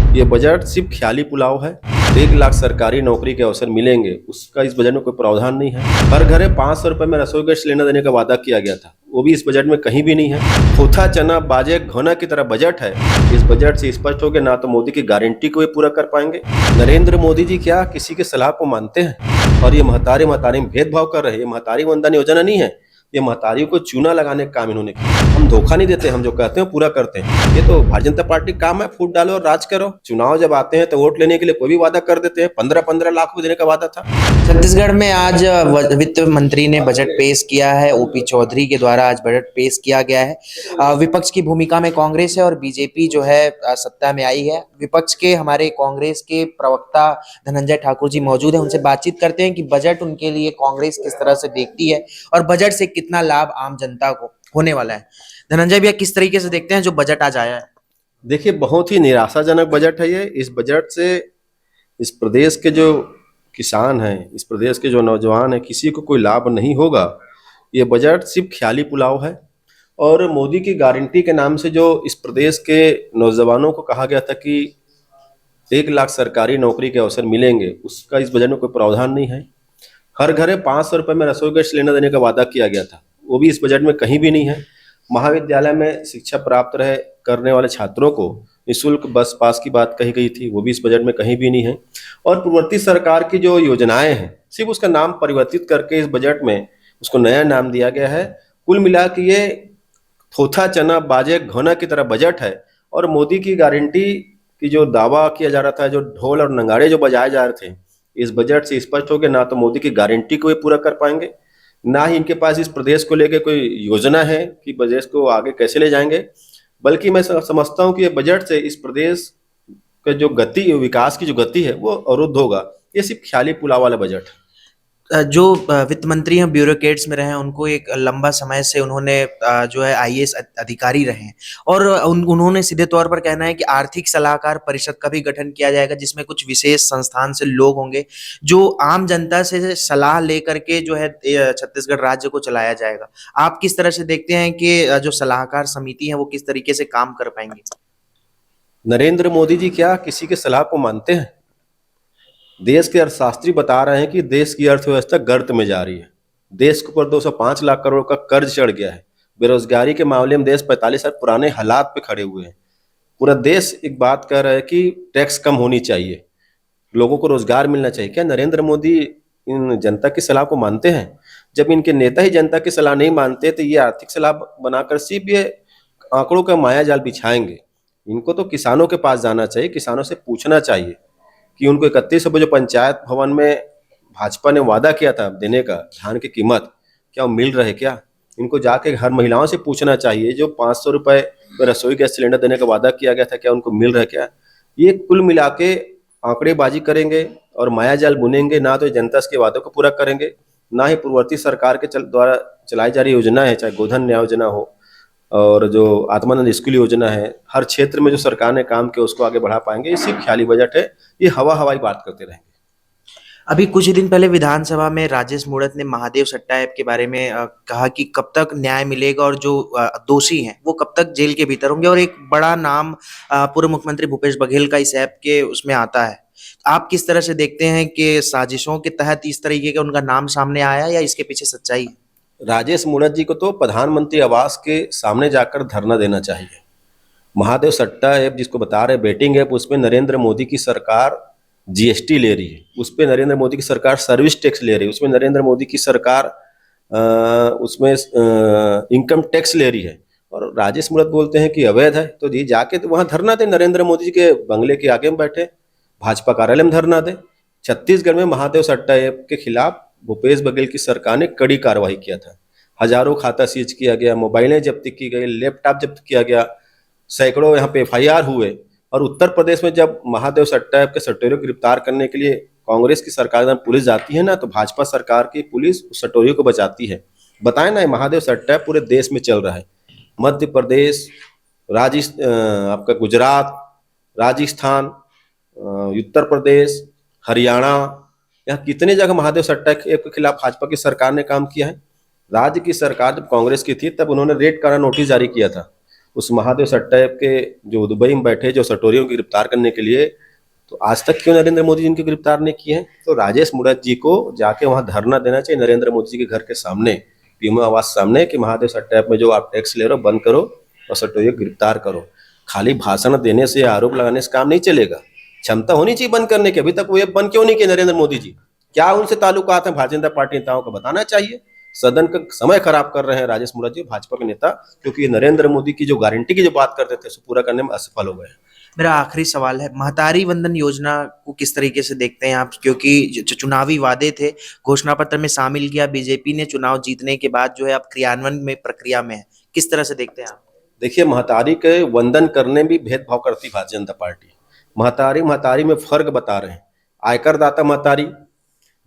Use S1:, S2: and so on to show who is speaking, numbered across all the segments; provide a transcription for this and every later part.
S1: ये बजट सिर्फ ख्याली पुलाव है। 1 लाख सरकारी नौकरी के अवसर मिलेंगे, उसका इस बजट में कोई प्रावधान नहीं है। हर घरे 500 रुपए में रसोई गैस सिलेंडर देने का वादा किया गया था, वो भी इस बजट में कहीं भी नहीं है। खोथा चना बाजे घोना की तरह बजट है। इस बजट से स्पष्ट हो गया ना तो मोदी की गारंटी को ये पूरा कर पाएंगे। नरेंद्र मोदी जी क्या किसी के सलाह को मानते हैं? और ये महतारी में भेदभाव कर रहे हैं। ये महतारी वंदन योजना नहीं है, ये महतारियों को चूना लगाने का काम इन्होंने किया। हम धोखा नहीं देते, हम जो कहते हैं पूरा करते हैं। ये तो भारतीय जनता पार्टी का काम है, फूट डालो और राज करो। चुनाव जब आते हैं तो वोट लेने के लिए कोई भी वादा कर देते हैं। 15-15 लाख को देने का वादा था।
S2: छत्तीसगढ़ में आज वित्त मंत्री ने बजट पेश किया है। ओपी चौधरी के द्वारा आज बजट पेश किया गया है। विपक्ष की भूमिका में कांग्रेस है और बीजेपी जो है सत्ता में आई है। विपक्ष के हमारे कांग्रेस के प्रवक्ता धनंजय ठाकुर जी मौजूद हैं, उनसे बातचीत करते हैं कि बजट उनके लिए कांग्रेस किस तरह से देखती है और बजट से कितना लाभ आम जनता को होने वाला है। धनंजय भैया, किस तरीके से देखते हैं जो बजट आज आया है?
S1: देखिए, बहुत ही निराशाजनक बजट है ये। इस बजट से इस प्रदेश के जो किसान हैं, इस प्रदेश के जो नौजवान हैं, किसी को कोई लाभ नहीं होगा। ये बजट सिर्फ ख्याली पुलाव है। और मोदी की गारंटी के नाम से जो इस प्रदेश के नौजवानों को कहा गया था कि 1 लाख सरकारी नौकरी के अवसर मिलेंगे, उसका इस बजट में कोई प्रावधान नहीं है। हर घरे 500 रुपए में रसोई गैस सिलेंडर देने का वादा किया गया था, वो भी इस बजट में कहीं भी नहीं है। महाविद्यालय में शिक्षा प्राप्त रहे करने वाले छात्रों को निःशुल्क बस पास की बात कही गई थी, वो भी इस बजट में कहीं भी नहीं है। और पूर्ववर्ती सरकार की जो योजनाएं हैं, सिर्फ उसका नाम परिवर्तित करके इस बजट में उसको नया नाम दिया गया है। कुल मिला के ये थोथा चना बाजे घोना की तरह बजट है। और मोदी की गारंटी की जो दावा किया जा रहा था, जो ढोल और नगाड़े जो बजाए जा रहे थे, इस बजट से स्पष्ट हो गया ना तो मोदी की गारंटी को ये पूरा कर पाएंगे, ना ही इनके पास इस प्रदेश को लेकर कोई योजना है कि प्रदेश को आगे कैसे ले जाएंगे। बल्कि मैं समझता हूँ कि ये बजट से इस प्रदेश का जो गति, विकास की जो गति है, वो अवरुद्ध होगा। ये सिर्फ ख्याली पुलाव वाला बजट है।
S2: जो वित्त मंत्री हैं, ब्यूरोक्रेट्स में रहे हैं, उनको एक लंबा समय से उन्होंने जो है आईएएस अधिकारी रहे हैं और उन्होंने सीधे तौर पर कहना है कि आर्थिक सलाहकार परिषद का भी गठन किया जाएगा, जिसमें कुछ विशेष संस्थान से लोग होंगे जो आम जनता से सलाह लेकर के जो है छत्तीसगढ़ राज्य को चलाया जाएगा। आप किस तरह से देखते हैं कि जो सलाहकार समिति है वो किस तरीके से काम कर पाएंगे?
S1: नरेंद्र मोदी जी क्या किसी के सलाह को मानते हैं? देश के अर्थशास्त्री बता रहे हैं कि देश की अर्थव्यवस्था गर्त में जा रही है। देश के ऊपर 205 लाख करोड़ का कर्ज चढ़ गया है। बेरोजगारी के मामले में देश 45 साल पुराने हालात पे खड़े हुए हैं। पूरा देश एक बात कह रहा है कि टैक्स कम होनी चाहिए, लोगों को रोजगार मिलना चाहिए। क्या नरेंद्र मोदी इन जनता की सलाह को मानते हैं? जब इनके नेता ही जनता की सलाह नहीं मानते तो ये आर्थिक सलाह बनाकर सिर्फ ये आंकड़ों का माया जाल बिछाएंगे। इनको तो किसानों के पास जाना चाहिए, किसानों से पूछना चाहिए कि उनको 31 जो पंचायत भवन में भाजपा ने वादा किया था देने का धान की कीमत, क्या वो मिल रहे? क्या इनको जाके हर महिलाओं से पूछना चाहिए जो 500 रुपए में रसोई गैस सिलेंडर देने का वादा किया गया था, क्या उनको मिल रहा है? क्या ये कुल मिला के आंकड़ेबाजी करेंगे और माया जाल बुनेंगे? ना तो जनता के वादों को पूरा करेंगे, ना ही पूर्ववर्ती सरकार के द्वारा चलाई जा रही योजना है, चाहे गोधन न्याय योजना हो और जो आत्मानंद स्कूल योजना है, हर क्षेत्र में जो सरकार ने काम किया उसको आगे बढ़ा पाएंगे। ये सिर्फ ख्याली बजट है, ये हवाई बात करते रहेंगे।
S2: अभी कुछ ही दिन पहले विधानसभा में राजेश मूणत ने महादेव सट्टा ऐप के बारे में कहा कि कब तक न्याय मिलेगा और जो दोषी हैं वो कब तक जेल के भीतर होंगे, और एक बड़ा नाम पूर्व मुख्यमंत्री भूपेश बघेल का इस ऐप के उसमें आता है। आप किस तरह से देखते हैं कि साजिशों के तहत इस तरीके का उनका नाम सामने आया या इसके पीछे सच्चाई है?
S1: राजेश मूणत जी को तो प्रधानमंत्री आवास के सामने जाकर धरना देना चाहिए। महादेव सट्टा ऐप जिसको बता रहे बेटिंग ऐप, उसमें नरेंद्र मोदी की सरकार जीएसटी ले रही है, उस पर नरेंद्र मोदी की सरकार सर्विस टैक्स ले रही है, उसमें नरेंद्र मोदी की सरकार उसमें इनकम टैक्स ले रही है। और राजेश मूणत बोलते हैं कि अवैध है, तो जी जाके तो वहाँ धरना दे, नरेंद्र मोदी जी के बंगले के आगे में बैठे भाजपा कार्यालय में धरना दे। छत्तीसगढ़ में महादेव सट्टा ऐप के खिलाफ भूपेश बघेल की सरकार ने कड़ी कार्रवाई किया था। हजारों खाता सीज किया गया, मोबाइलें जब्त की गई, लैपटॉप जब्त किया गया, सैकड़ों यहाँ पे एफआईआर हुए। और उत्तर प्रदेश में जब महादेव सट्टा ऐप के सट्टेरों को गिरफ्तार करने के लिए कांग्रेस की सरकार में पुलिस जाती है ना, तो भाजपा सरकार की पुलिस उस सट्टोरियों को बचाती है। बताए ना, महादेव सट्टा ऐप पूरे देश में चल रहा है। मध्य प्रदेश, आपका गुजरात, राजस्थान, उत्तर प्रदेश, हरियाणा, यहाँ कितने जगह महादेव सट्टा ऐप के खिलाफ भाजपा की सरकार ने काम किया है। राज्य की सरकार जब कांग्रेस की थी तब उन्होंने रेड करा नोटिस जारी किया था उस महादेव सट्टाएप के जो दुबई में बैठे जो सटोरियों को गिरफ्तार करने के लिए, तो आज तक क्यों नरेंद्र मोदी जी इनको गिरफ्तार नहीं किए हैं? तो राजेश मूरत जी को जाके वहां धरना देना चाहिए नरेंद्र मोदी जी के घर के सामने, पीएमओ आवास सामने, कि महादेव सट्टाएप में जो आप टैक्स ले रहे हो बंद करो और सटोरियों को गिरफ्तार करो। खाली भाषण देने से, आरोप लगाने से काम नहीं चलेगा, क्षमता होनी चाहिए बंद करने की। अभी तक वो ये बंद क्यों नहीं किए नरेंद्र मोदी जी? क्या उनसे ताल्लुकात है भारतीय जनता पार्टी नेताओं को बताना चाहिए। सदन का समय खराब कर रहे हैं राजेश मूरत जी, भाजपा के नेता, क्योंकि नरेंद्र मोदी की जो गारंटी की जो बात करते थे उसको पूरा करने में असफल हो गए।
S2: मेरा आखिरी सवाल है, महतारी वंदन योजना को किस तरीके से देखते हैं आप? क्योंकि जो चुनावी वादे थे घोषणा पत्र में शामिल किया, बीजेपी ने चुनाव जीतने के बाद जो है अब क्रियान्वयन में प्रक्रिया में है, किस तरह से देखते हैं आप?
S1: देखिए, महतारी के वंदन करने में भी भेदभाव करती भारतीय जनता पार्टी। महतारी में फर्क बता रहे हैं। आयकर दाता महतारी,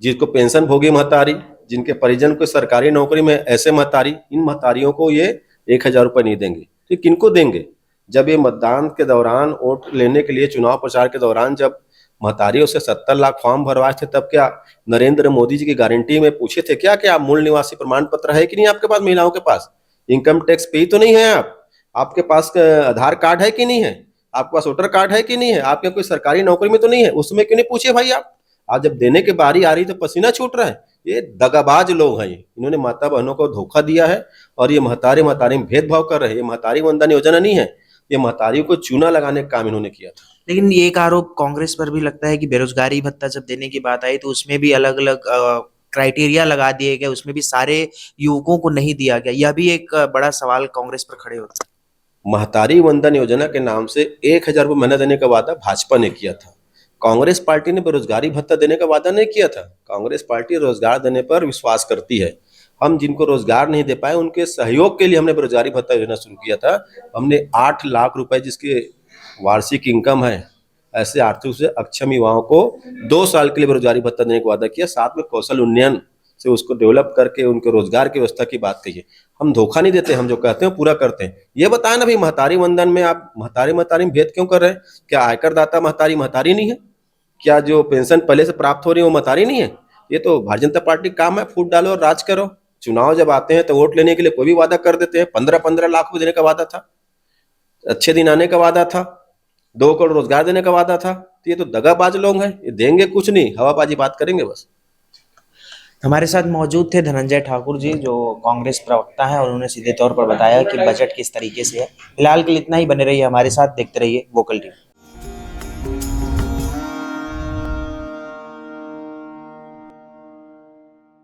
S1: जिसको पेंशन भोगी महतारी, जिनके परिजन को सरकारी नौकरी में ऐसे महतारी, इन महतारियों को ये 1,000 रुपये नहीं देंगे। तो किनको देंगे? जब ये मतदान के दौरान, वोट लेने के लिए चुनाव प्रचार के दौरान जब महतारियों से 70 लाख फॉर्म भरवाए थे, तब क्या नरेंद्र मोदी जी की गारंटी में पूछे थे क्या कि आप मूल निवासी प्रमाण पत्र है कि नहीं आपके पास? महिलाओं के पास इनकम टैक्स पे तो नहीं है आप? आपके पास आधार कार्ड है कि नहीं है? आपके पास वोटर कार्ड है कि नहीं है? आपके कोई सरकारी नौकरी में तो नहीं है? उसमें क्यों नहीं पूछे भाई आप? आज जब देने की बारी आ रही तो पसीना छूट रहा है। ये दगाबाज लोग हैं, इन्होंने माता बहनों को धोखा दिया है और ये महतारी में भेदभाव कर रहे हैं। ये महतारी वंदन योजना नहीं है, ये महतारियों को चूना लगाने का काम इन्होंने किया था।
S2: लेकिन ये एक आरोप कांग्रेस पर भी लगता है कि बेरोजगारी भत्ता जब देने की बात आई तो उसमें भी अलग अलग क्राइटेरिया लगा दिए गए, उसमें भी सारे युवकों को नहीं दिया गया। यह भी एक बड़ा सवाल कांग्रेस पर खड़े होता है।
S1: महतारी वंदन योजना के नाम से 1,000 रुपये महीना देने का वादा भाजपा ने किया था। कांग्रेस पार्टी ने बेरोजगारी भत्ता देने का वादा नहीं किया था। कांग्रेस पार्टी रोजगार देने पर विश्वास करती है। हम जिनको रोजगार नहीं दे पाए उनके सहयोग के लिए हमने बेरोजगारी भत्ता योजना शुरू किया था। हमने 8 लाख रुपए जिसके वार्षिक इनकम है, ऐसे आर्थिक रूप से अक्षम युवाओं को 2 साल के लिए बेरोजगारी भत्ता देने का वादा किया। साथ में कौशल उन्नयन से उसको डेवलप करके उनके रोजगार की व्यवस्था की बात कही है। हम धोखा नहीं देते, हम जो कहते हैं पूरा करते हैं। ये बताया ना भाई, महतारी वंदन में आप महतारी में भेद क्यों कर रहे हैं? क्या आयकर दाता महतारी नहीं है? क्या जो पेंशन पहले से प्राप्त हो रही है वो महतारी नहीं है? ये तो भारतीय जनता पार्टी का काम है, फूट डालो और राज करो। चुनाव जब आते हैं तो वोट लेने के लिए कोई भी वादा कर देते हैं। 15-15 लाख रुपए देने का वादा था, अच्छे दिन आने का वादा था, 2 करोड़ रोजगार देने का वादा था। तो ये तो दगाबाज लोग हैं, ये देंगे कुछ नहीं, हवाबाजी बात करेंगे बस।
S2: हमारे साथ मौजूद थे धनंजय ठाकुर जी, जो कांग्रेस प्रवक्ता हैं, और उन्होंने सीधे तौर पर बताया कि बजट किस तरीके से है। फिलहाल के लिए इतना ही। बने रहिए हमारे साथ, देखते रहिए वोकल टीवी।